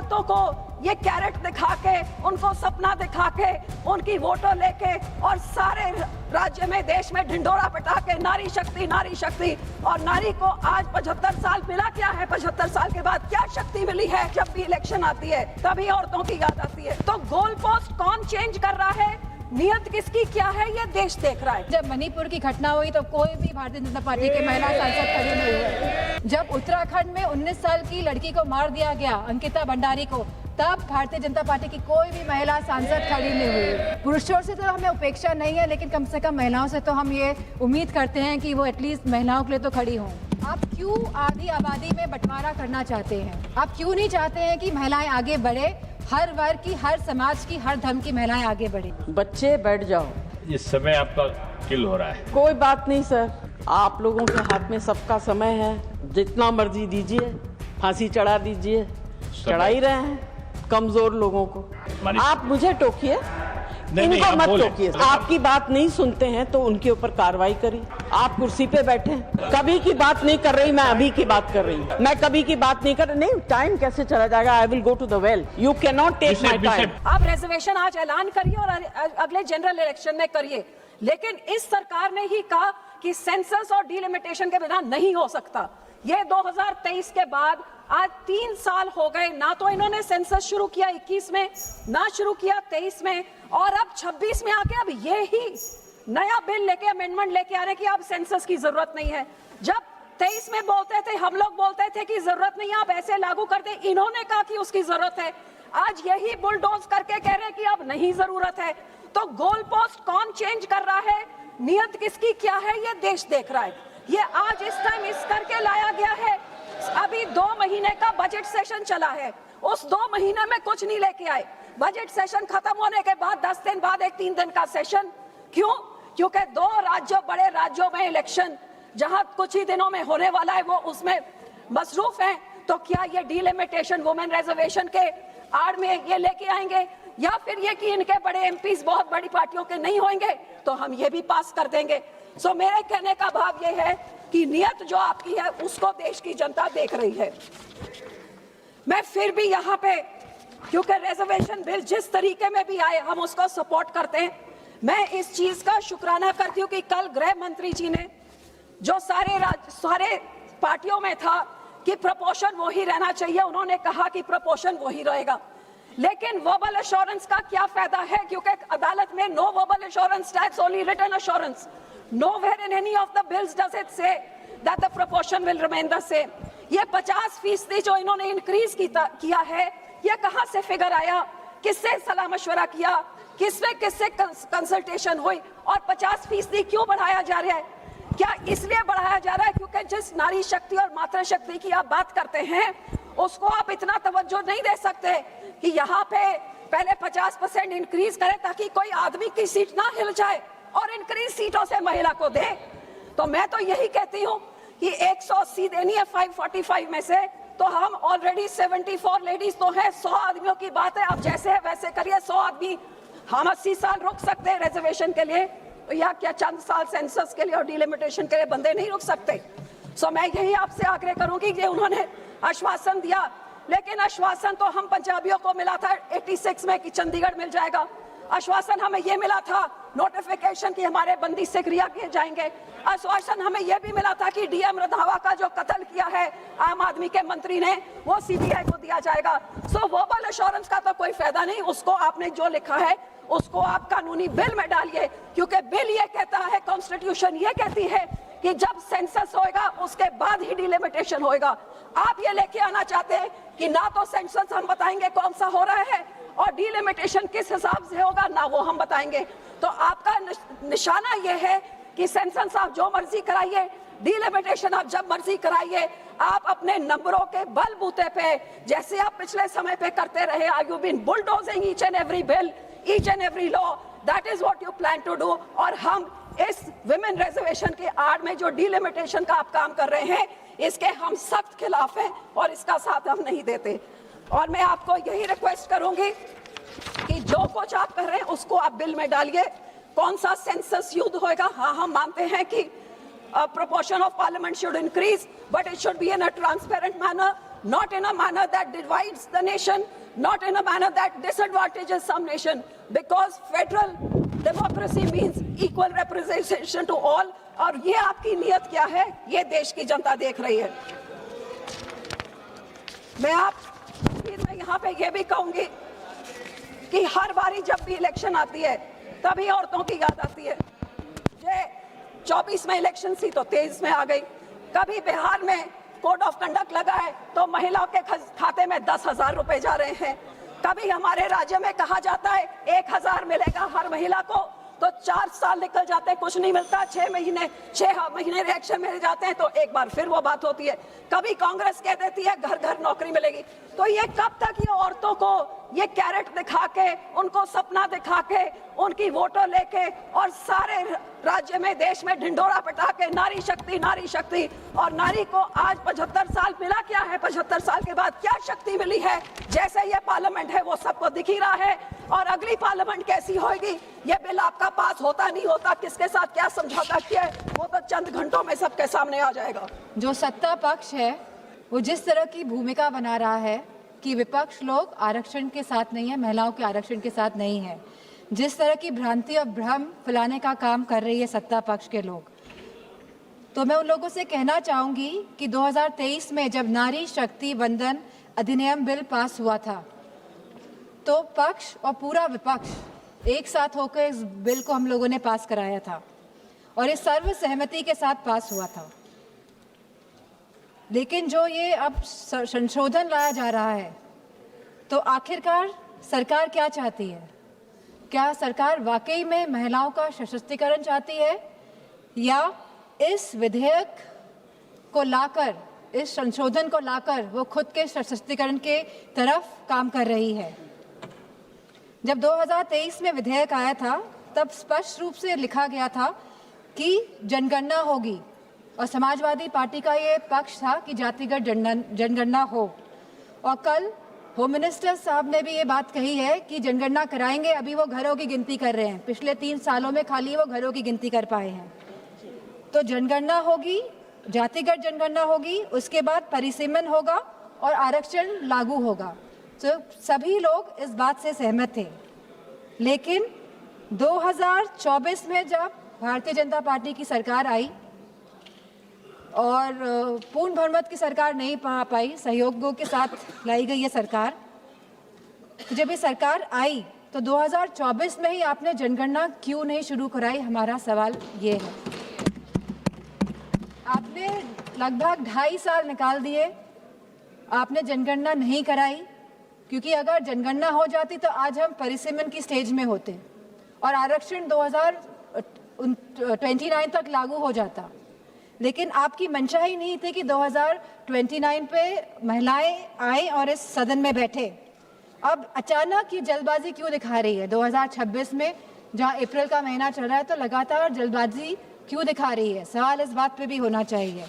औरतों को ये कैरेट दिखा के, उनको सपना दिखा के, उनकी वोटों लेके और सारे राज्य में, देश में ढिंढोरा पिटा के नारी शक्ति, और नारी को आज 75 साल मिला क्या है? 75 साल के बाद क्या शक्ति मिली है? जब भी इलेक्शन आती है तभी औरतों की याद आती है। तो गोल पोस्ट कौन चेंज कर रहा है, नियत किसकी क्या है, ये देश देख रहा है। जब मणिपुर की घटना हुई तो कोई भी भारतीय जनता पार्टी के महिला सांसद खड़ी नहीं हुए। जब उत्तराखंड में 19 साल की लड़की को मार दिया गया, अंकिता भंडारी को, तब भारतीय जनता पार्टी की कोई भी महिला सांसद खड़ी नहीं हुई। पुरुषों से तो हमें उपेक्षा नहीं है, लेकिन कम से कम महिलाओं से तो हम ये उम्मीद करते हैं कि वो एटलीस्ट महिलाओं के लिए तो खड़ी हों। आप क्यों आधी आबादी में बंटवारा करना चाहते हैं? आप क्यों नहीं चाहते हैं कि महिलाएं आगे बढ़े, हर वर्ग की, हर समाज की, हर धर्म की महिलाएं आगे बढ़े? बच्चे बैठ जाओ, इस समय आपका किल हो रहा है। कोई बात नहीं सर, आप लोगों के हाथ में सबका समय है, जितना मर्जी दीजिए, फांसी चढ़ा दीजिए, चढ़ा ही रहे हैं कमजोर लोगों को। आप मुझे टोकिए, इनको मत टोकिए। आपकी बात नहीं सुनते हैं तो उनके ऊपर कार्रवाई करिए। आप कुर्सी पे बैठे, कभी की बात नहीं कर रही, मैं अभी की बात कर रही हूँ। मैं कभी की बात नहीं कर रही। नहीं, टाइम कैसे चला जाएगा? I will go to the well, you can not take my time. आप रिजर्वेशन आज ऐलान करिए और अगले जनरल इलेक्शन में करिए, लेकिन इस सरकार ने ही कहा कि सेंसस और डिलिमिटेशन के बिना नहीं हो सकता। ये 2023 के बाद आज 3 साल हो गए, ना तो इन्होंने सेंसस शुरू किया 21 में, ना शुरू किया 23 में, और अब 26 में आके अब ये ही नया बिल लेके, अमेंडमेंट लेके आ रहे कि अब सेंसस की जरूरत नहीं है। जब 23 में बोलते थे, हम लोग बोलते थे कि जरूरत नहीं है, आप ऐसे लागू कर दे, इन्होंने कहा कि उसकी जरूरत है। आज यही बुलडोज करके कह रहे हैं कि अब नहीं जरूरत है। तो गोल पोस्ट कौन चेंज कर रहा है, नियत किसकी क्या है, ये देश देख रहा है। ये आज इस टाइम इस करके लाया गया है। अभी 2 महीने का बजट सेशन चला है, उस 2 महीने में कुछ नहीं लेके आए। बजट सेशन खत्म होने के बाद 10 दिन बाद एक 3 दिन का सेशन। क्यों? क्योंकि 2 राज्यों, बड़े राज्यों में इलेक्शन जहां कुछ ही दिनों में होने वाला है, वो उसमें मसरूफ हैं। तो क्या ये डिलिमिटेशन, वुमेन रिजर्वेशन के आड़ में ये लेके आएंगे, या फिर ये कि इनके बड़े एमपीज बहुत बड़ी पार्टियों के नहीं होंगे तो हम ये भी पास कर देंगे? सो मेरे कहने का भाव ये है कि नियत जो आपकी है उसको देश की जनता देख रही है। मैं फिर भी यहाँ पे, क्योंकि रिजर्वेशन बिल जिस तरीके में भी आए हम उसको सपोर्ट करते हैं। मैं इस चीज का शुक्राना करती हूँ कि कल गृह मंत्री जी ने, जो सारे पार्टियों में था कि प्रपोर्शन वो ही रहना चाहिए, उन्होंने कहा कि प्रपोर्शन वो ही रहेगा। लेकिन वर्बल एश्योरेंस का क्या फायदा है, क्योंकि अदालत में no verbal assurance, that's only written assurance. Nowhere in any of the bills does it say that the proportion will remain the same. ये 50% जो इन्होंने इंक्रीज किया है, ये कहाँ से फिगर आया, किससे सलाह मशवरा किया, किससे कंसल्टेशन हुई, और 50% क्यों बढ़ाया जा रहा है? क्या इसलिए बढ़ाया जा रहा है क्योंकि जिस नारी शक्ति और मातृ शक्ति की आप बात करते हैं उसको आप इतना तवज्जो नहीं दे सकते कि यहाँ पे पहले 50% इंक्रीज करें ताकि कोई आदमी की सीट ना हिल जाए और इंक्रीज सीटों से महिला को दे। तो मैं तो यही कहती हूँ कि 180 देनी है 545 में से, तो हम ऑलरेडी 74 लेडीज तो है, 100 आदमियों की बात है, आप जैसे है वैसे करिए। 100 आदमी, हम 80 साल रुक सकते हैं रिजर्वेशन के लिए, या क्या चंद साल सेंसस के लिए और डिलिमिटेशन के लिए बंदे नहीं रुक सकते? सो मैं यही आपसे आग्रह करूंगी कि उन्होंने आश्वासन दिया, लेकिन आश्वासन तो हम पंजाबियों को मिला था 86 में कि चंडीगढ़ मिल जाएगा। आश्वासन हमें ये मिला था नोटिफिकेशन कि हमारे बंदी से क्रिया किए जाएंगे। आश्वासन हमें यह भी मिला था कि डीएम रंधावा का जो कत्ल किया है आम आदमी के मंत्री ने, वो सीबीआई को दिया जाएगा। सो वर्बल एश्योरेंस का तो कोई फायदा नहीं, उसको आपने जो लिखा है उसको आप कानूनी बिल में डालिए, क्योंकि बिल ये कहता है, कॉन्स्टिट्यूशन ये कहती है कि जब सेंसस होएगा उसके बाद ही डिलिमिटेशन होएगा। आप ये लेके आना चाहते हैं कि ना तो सेंसस हम बताएंगे कौन सा हो रहा है और डिलिमिटेशन किस हिसाब से होगा, ना वो हम बताएंगे। तो आपका निशाना ये है कि सेंसस आप जो मर्जी कराइए, डिलिमिटेशन आप जब मर्जी कराइए, आप अपने नंबरों के बलबूते पे जैसे आप पिछले समय पे करते रहे, are you been bulldozing each and every bill, each and every law, that is what you plan to do. और हम इस विमेन रिजर्वेशन के आड़ में जो डिलिमिटेशन का आप काम कर रहे हैं, इसके हम सख्त खिलाफ हैं और इसका साथ हम नहीं देते। और मैं आपको यही रिक्वेस्ट करूंगी कि जो कुछ आप कर रहे हैं उसको आप बिल में डालिए। कौन सा सेंसस युद्ध होएगा? हाँ, हम मानते हैं कि proportion of parliament should increase, but it should be in a transparent manner. not in a manner that divides the nation, not in a manner that disadvantages some nation, because federal democracy means equal representation to all. और ये आपकी नियत क्या है, ये देश की जनता देख रही है। मैं यहाँ पे ये भी कहूंगी कि हर बारी जब भी इलेक्शन आती है तभी औरतों की याद आती है। ये 24 में इलेक्शन थी तो 23 में आ गई। कभी बिहार में कोड ऑफ कंडक्ट लगा है तो महिलाओं के खाते में 10,000 रुपए जा रहे हैं। कभी हमारे राज्य में कहा जाता है 1,000 मिलेगा हर महिला को, तो 4 साल निकल जाते हैं, कुछ नहीं मिलता। 6 महीने रिएक्शन मिल जाते हैं तो एक बार फिर वो बात होती है। कभी कांग्रेस कह देती है घर घर नौकरी मिलेगी। तो ये कब तक ये औरतों को ये कैरेट दिखा के, उनको सपना दिखा के, उनकी वोटों लेके और सारे राज्य में देश में ढिंढोरा पिटा के नारी शक्ति, और नारी को आज 75 साल मिला क्या है? 75 साल के बाद क्या शक्ति मिली है? जैसे ये पार्लियामेंट है वो सबको दिख ही रहा है। और अगली पार्लियामेंट कैसी होगी, ये बिल आपका पास होता नहीं होता, किसके साथ क्या समझौता किया है, वो तो चंद घंटों में सबके सामने आ जाएगा। जो सत्ता पक्ष है वो जिस तरह की भूमिका बना रहा है कि विपक्ष लोग आरक्षण के साथ नहीं है, महिलाओं के आरक्षण के साथ नहीं है, जिस तरह की भ्रांति और भ्रम फैलाने का काम कर रही है सत्ता पक्ष के लोग, तो मैं उन लोगों से कहना चाहूंगी कि 2023 में जब नारी शक्ति वंदन अधिनियम बिल पास हुआ था तो पक्ष और पूरा विपक्ष एक साथ होकर इस बिल को हम लोगों ने पास कराया था और इस सर्व सहमति के साथ पास हुआ था। लेकिन जो ये अब संशोधन लाया जा रहा है तो आखिरकार सरकार क्या चाहती है? क्या सरकार वाकई में महिलाओं का सशक्तिकरण चाहती है या इस विधेयक को लाकर, इस संशोधन को लाकर वो खुद के सशक्तिकरण के तरफ काम कर रही है? जब 2023 में विधेयक आया था तब स्पष्ट रूप से लिखा गया था कि जनगणना होगी और समाजवादी पार्टी का ये पक्ष था कि जातिगत जनगणना हो। और कल होम मिनिस्टर साहब ने भी ये बात कही है कि जनगणना कराएंगे, अभी वो घरों की गिनती कर रहे हैं, पिछले 3 सालों में खाली वो घरों की गिनती कर पाए हैं। तो जनगणना होगी, जातिगत जनगणना होगी, उसके बाद परिसीमन होगा और आरक्षण लागू होगा। तो सभी लोग इस बात से सहमत थे। लेकिन 2024 में जब भारतीय जनता पार्टी की सरकार आई और पूर्ण बहुमत की सरकार नहीं पा पाई, सहयोगों के साथ लाई गई ये सरकार, तो जब ये सरकार आई तो 2024 में ही आपने जनगणना क्यों नहीं शुरू कराई? हमारा सवाल ये है। आपने लगभग 2.5 साल निकाल दिए, आपने जनगणना नहीं कराई, क्योंकि अगर जनगणना हो जाती तो आज हम परिसीमन की स्टेज में होते और आरक्षण 2029 तक लागू हो जाता। लेकिन आपकी मंशा ही नहीं थी कि 2029 पे महिलाएं आए और इस सदन में बैठे। अब अचानक ये जल्दबाजी क्यों दिखा रही है? 2026 में जहां अप्रैल का महीना चल रहा है तो लगातार जल्दबाजी क्यों दिखा रही है? सवाल इस बात पे भी होना चाहिए।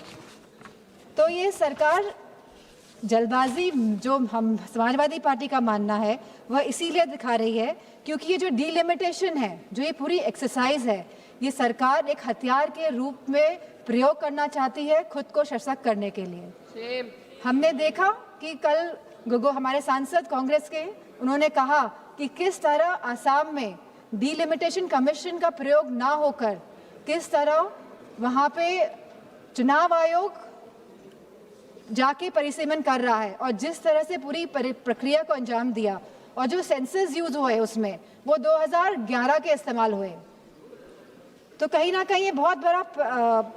तो ये सरकार जल्दबाजी, जो हम समाजवादी पार्टी का मानना है, वह इसीलिए दिखा रही है क्योंकि ये जो डिलिमिटेशन है, जो ये पूरी एक्सरसाइज है, ये सरकार एक हथियार के रूप में प्रयोग करना चाहती है खुद को सशक्त करने के लिए। हमने देखा कि कल हमारे सांसद कांग्रेस के, उन्होंने कहा कि किस तरह आसाम में डिलिमिटेशन कमीशन का प्रयोग ना होकर किस तरह वहाँ पे चुनाव आयोग जाके परिसीमन कर रहा है और जिस तरह से पूरी प्रक्रिया को अंजाम दिया और जो सेंसस यूज हुए उसमें वो 2011 के इस्तेमाल हुए। तो कहीं ना कहीं ये बहुत बड़ा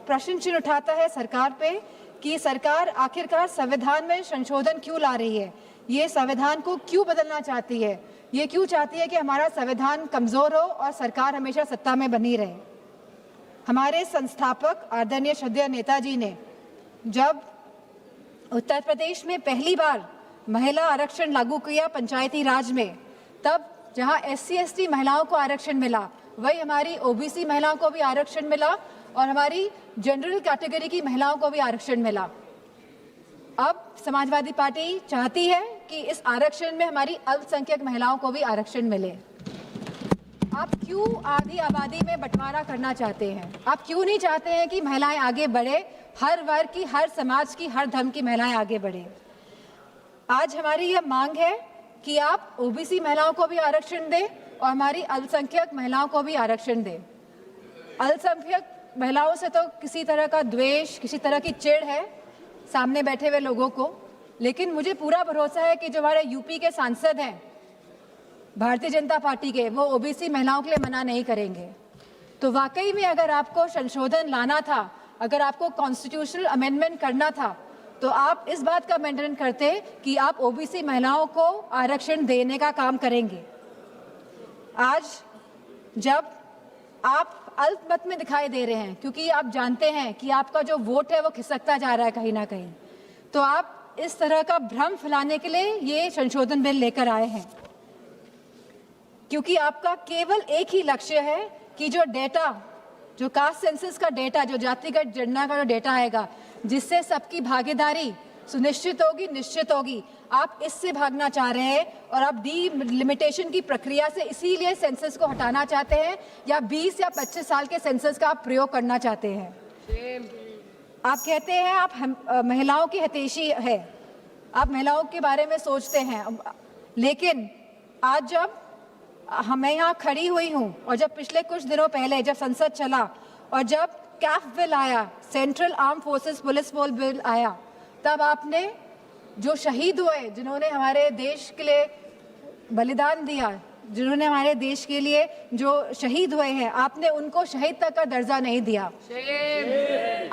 प्रश्न चिन्ह उठाता है सरकार पे कि सरकार आखिरकार संविधान में संशोधन क्यों ला रही है, ये संविधान को क्यों बदलना चाहती है, ये क्यों चाहती है कि हमारा संविधान कमजोर हो और सरकार हमेशा सत्ता में बनी रहे। हमारे संस्थापक आदरणीय श्रद्धेय नेताजी ने जब उत्तर प्रदेश में पहली बार महिला आरक्षण लागू किया पंचायती राज में, तब जहां SC/ST महिलाओं को आरक्षण मिला, वही हमारी OBC महिलाओं को भी आरक्षण मिला और हमारी जनरल कैटेगरी की महिलाओं को भी आरक्षण मिला। अब समाजवादी पार्टी चाहती है कि इस आरक्षण में हमारी अल्पसंख्यक महिलाओं को भी आरक्षण मिले। आप क्यों आधी आबादी में बंटवारा करना चाहते हैं? आप क्यों नहीं चाहते हैं कि महिलाएं आगे बढ़े, हर वर्ग की, हर समाज की, हर धर्म की महिलाएं आगे बढ़े? आज हमारी यह मांग है कि आप ओबीसी महिलाओं को भी आरक्षण दें और हमारी अल्पसंख्यक महिलाओं को भी आरक्षण दें। अल्पसंख्यक महिलाओं से तो किसी तरह का द्वेष, किसी तरह की चिढ़ है सामने बैठे हुए लोगों को, लेकिन मुझे पूरा भरोसा है कि जो हमारे यूपी के सांसद हैं भारतीय जनता पार्टी के, वो ओबीसी महिलाओं के लिए मना नहीं करेंगे। तो वाकई में अगर आपको संशोधन लाना था, अगर आपको कॉन्स्टिट्यूशनल अमेंडमेंट करना था, तो आप इस बात का अमेंडमेंट करते कि आप ओबीसी महिलाओं को आरक्षण देने का काम करेंगे। आज जब आप अल्पमत में दिखाई दे रहे हैं, क्योंकि आप जानते हैं कि आपका जो वोट है वो खिसकता जा रहा है कहीं ना कहीं, तो आप इस तरह का भ्रम फैलाने के लिए ये संशोधन बिल लेकर आए हैं, क्योंकि आपका केवल एक ही लक्ष्य है कि जो डेटा, जो कास्ट सेंसस का डेटा, जो जातिगत जनगणना का जो डेटा आएगा, जिससे सबकी भागीदारी सुनिश्चित होगी, निश्चित होगी, आप इससे भागना चाह रहे हैं और आप डीलिमिटेशन की प्रक्रिया से इसीलिए सेंसस को हटाना चाहते हैं, या 20 या 25 साल के सेंसस का आप प्रयोग करना चाहते हैं। आप कहते हैं आप महिलाओं की हितैषी है, आप महिलाओं के बारे में सोचते हैं, लेकिन आज जब मैं यहाँ खड़ी हुई हूँ और जब पिछले कुछ दिनों पहले जब संसद चला और जब कैफ बिल आया, central arm forces police force bill आया, तब आपने जो शहीद हुए, जिन्होंने हमारे देश के लिए बलिदान दिया, जिन्होंने हमारे देश के लिए जो शहीद हुए हैं, आपने उनको शहीद तक का दर्जा नहीं दिया।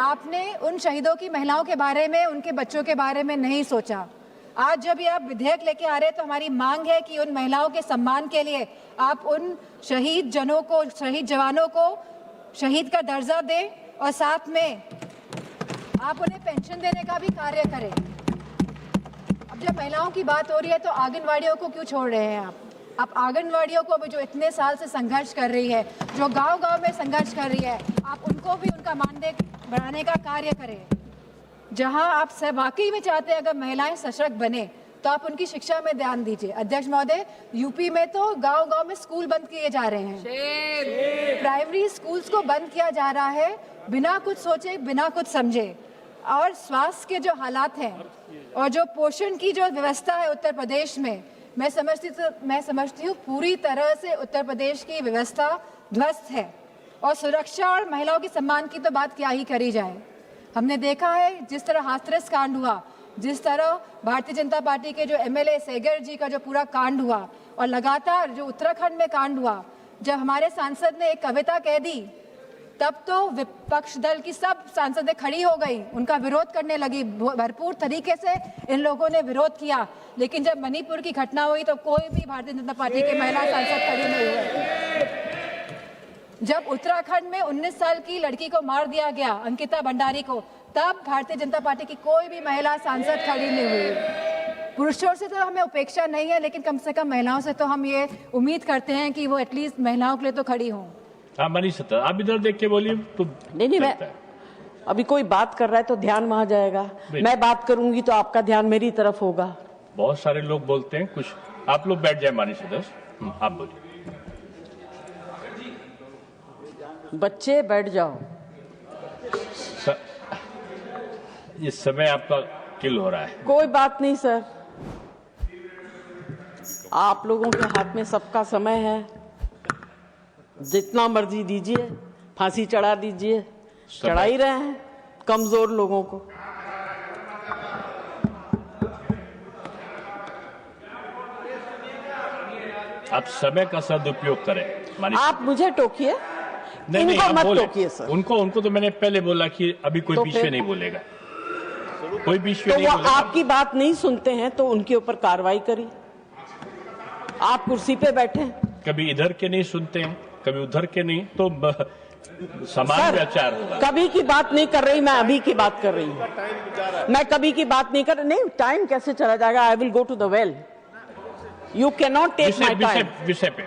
आपने उन शहीदों की महिलाओं के बारे में, उनके बच्चों के बारे में नहीं सोचा। आज जब ये आप विधेयक लेके आ रहे हैं, तो हमारी मांग है कि उन महिलाओं के सम्मान के लिए आप उन शहीद जनों को, शहीद जवानों को शहीद का दर्जा दें और साथ में आप उन्हें पेंशन देने का भी कार्य करें। अब जब महिलाओं की बात हो रही है, तो आंगनवाड़ियों को क्यों छोड़ रहे हैं आप आंगनवाड़ियों को भी, जो इतने साल से संघर्ष कर रही है, जो गांव-गांव में संघर्ष कर रही है, आप उनको भी उनका मानदेय बढ़ाने का कार्य करें। जहां आप वाकई में चाहते हैं अगर महिलाएं सशक्त बने, तो आप उनकी शिक्षा में ध्यान दीजिए। अध्यक्ष महोदय, यूपी में तो गांव-गांव में स्कूल बंद किए जा रहे हैं, प्राइमरी स्कूल्स को बंद किया जा रहा है बिना कुछ सोचे, बिना कुछ समझे। और स्वास्थ्य के जो हालात हैं और जो पोषण की जो व्यवस्था है उत्तर प्रदेश में, मैं समझती हूँ पूरी तरह से उत्तर प्रदेश की व्यवस्था ध्वस्त है। और सुरक्षा और महिलाओं के सम्मान की तो बात क्या ही करी जाए। हमने देखा है जिस तरह हाथरस कांड हुआ, जिस तरह भारतीय जनता पार्टी के जो एमएलए सेगर जी का जो पूरा कांड हुआ, और लगातार जो उत्तराखंड में कांड हुआ, जब हमारे सांसद ने एक कविता कह दी, तब तो विपक्ष दल की सब सांसदें खड़ी हो गई, उनका विरोध करने लगी, भरपूर तरीके से इन लोगों ने विरोध किया। लेकिन जब मणिपुर की घटना हुई, तो कोई भी भारतीय जनता पार्टी के महिला सांसद खड़ी नहीं हुए। जब उत्तराखंड में 19 साल की लड़की को मार दिया गया, अंकिता भंडारी को, तब भारतीय जनता पार्टी की कोई भी महिला सांसद खड़ी नहीं हुई। पुरुषों से तो हमें उपेक्षा नहीं है, लेकिन कम से कम महिलाओं से तो हम ये उम्मीद करते हैं कि वो एटलीस्ट महिलाओं के लिए तो खड़ी हों। हाँ मनीषा, आप इधर देख के बोलिए तो। नहीं, मैं अभी कोई बात कर रहा है तो ध्यान वहां जाएगा, मैं बात करूंगी तो आपका ध्यान मेरी तरफ होगा। बहुत सारे लोग बोलते हैं कुछ, आप लोग बैठ जाए मनीषा, आप बोलिए। बच्चे बैठ जाओ। इस समय आपका किल हो रहा है। कोई बात नहीं सर, आप लोगों के हाथ में सबका समय है, जितना मर्जी दीजिए, फांसी चढ़ा दीजिए, चढ़ा ही रहे हैं कमजोर लोगों को। आप समय का सदुपयोग करें। आप मुझे टोकिए, इनको मत टोकिए सर। उनको तो मैंने पहले बोला कि अभी कोई बीच में नहीं बोलेगा, कोई बीच में तो नहीं वो बोलेगा। आपकी बात नहीं सुनते हैं तो उनके ऊपर कार्रवाई करिए। आप कुर्सी पे बैठे, कभी इधर के नहीं सुनते हैं, कभी उधर के नहीं, तो समान विचार। कभी की बात नहीं कर रही, मैं अभी की बात कर रही हूँ। मैं कभी की बात नहीं कर रही। नहीं, टाइम कैसे चला जाएगा? I will go to the well. You can not take my time. विषय पे